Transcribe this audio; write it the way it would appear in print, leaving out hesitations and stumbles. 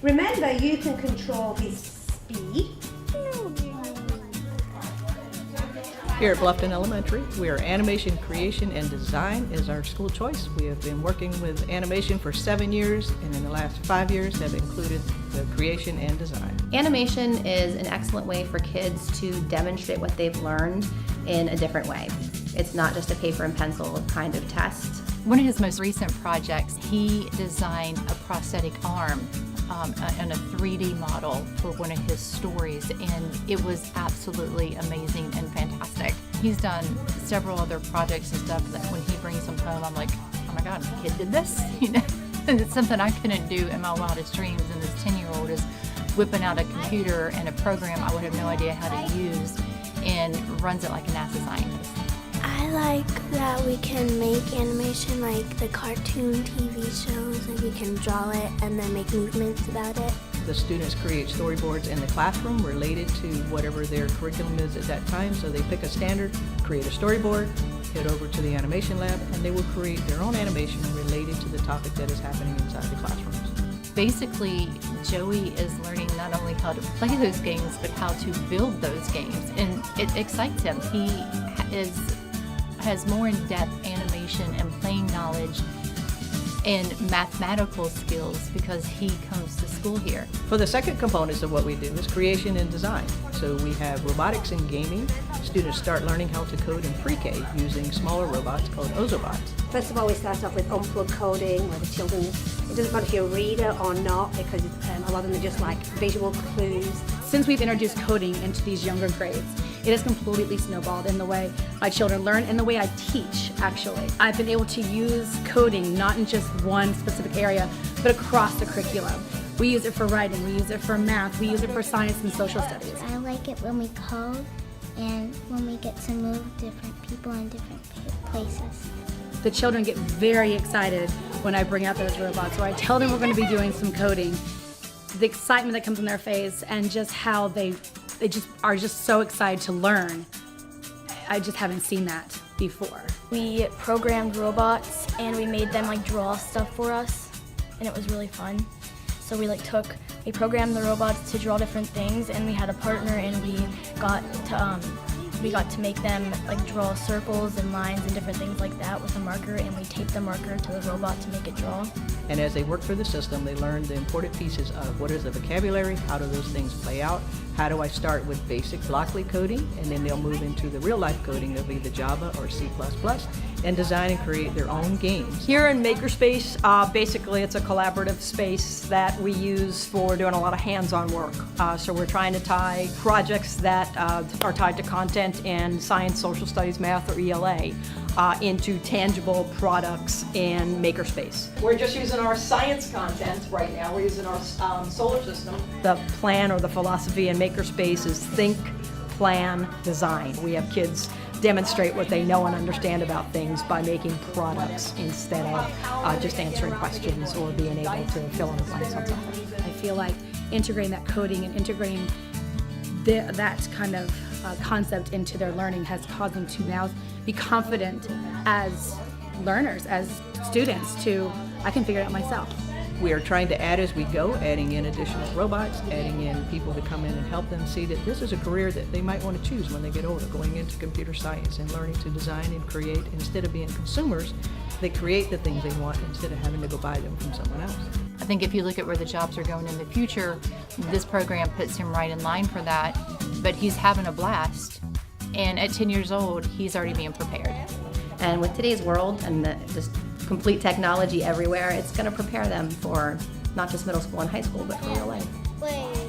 Remember, you can control his speed. Here at Bluffton Elementary, we are animation, creation, and design is our school choice. We have been working with animation for 7 years, and in the last 5 years have included the creation and design. Animation is an excellent way for kids to demonstrate what they've learned in a different way. It's not just a paper and pencil kind of test. One of his most recent projects, he designed a prosthetic arm on a 3D model for one of his stories, and it was absolutely amazing and fantastic. He's done several other projects and stuff that when he brings them home, I'm like, oh my God, my kid did this, you know? And it's something I couldn't do in my wildest dreams, and this 10-year-old is whipping out a computer and a program I would have no idea how to use and runs it like a NASA scientist. I like that we can make animation like the cartoon TV shows, like we can draw it and then make movements about it. The students create storyboards in the classroom related to whatever their curriculum is at that time. So they pick a standard, create a storyboard, head over to the animation lab, and they will create their own animation related to the topic that is happening inside the classrooms. Basically, Joey is learning not only how to play those games, but how to build those games, and it excites him. He has more in-depth animation and playing knowledge and mathematical skills because he comes to school here. For the second components of what we do is creation and design. So we have robotics and gaming. Students start learning how to code in pre-K using smaller robots called Ozobots. First of all, we start off with unplugged coding, where the children, it doesn't matter if you're a reader or not, because a lot of them are just like visual clues. Since we've introduced coding into these younger grades, it has completely snowballed in the way my children learn and the way I teach, actually. I've been able to use coding not in just one specific area, but across the curriculum. We use it for writing, we use it for math, we use it for science and social studies. I like it when we code and when we get to move different people in different places. The children get very excited when I bring out those robots, or I tell them we're going to be doing some coding. The excitement that comes on their face and just how they just are just so excited to learn. I just haven't seen that before. We programmed robots and we made them like draw stuff for us, and it was really fun. So we programmed the robots to draw different things, and we had a partner, and we got to make them like draw circles and lines and different things like that with a marker, and we taped the marker to the robot to make it draw. And as they work through the system, they learn the important pieces of what is the vocabulary, how do those things play out, how do I start with basic blockly coding, and then they'll move into the real life coding of either Java or C++, and design and create their own games. Here in Makerspace, basically it's a collaborative space that we use for doing a lot of hands-on work. So we're trying to tie projects that are tied to content in science, social studies, math, or ELA into tangible products in Makerspace. We're just using our science content right now. We're using our solar system. The plan or the philosophy in Makerspace is think, plan, design. We have kids demonstrate what they know and understand about things by making products instead of just answering questions or being able to fill in the blanks on something. I feel like integrating that coding and integrating that kind of concept into their learning has caused them to now be confident as learners, as students, I can figure it out myself. We are trying to add as we go, adding in additional robots, adding in people to come in and help them see that this is a career that they might want to choose when they get older, going into computer science and learning to design and create. Instead of being consumers, they create the things they want instead of having to go buy them from someone else. I think if you look at where the jobs are going in the future, this program puts him right in line for that, but he's having a blast, and at 10 years old, he's already being prepared. And with today's world and just complete technology everywhere, it's going to prepare them for not just middle school and high school, but for real life. Wait.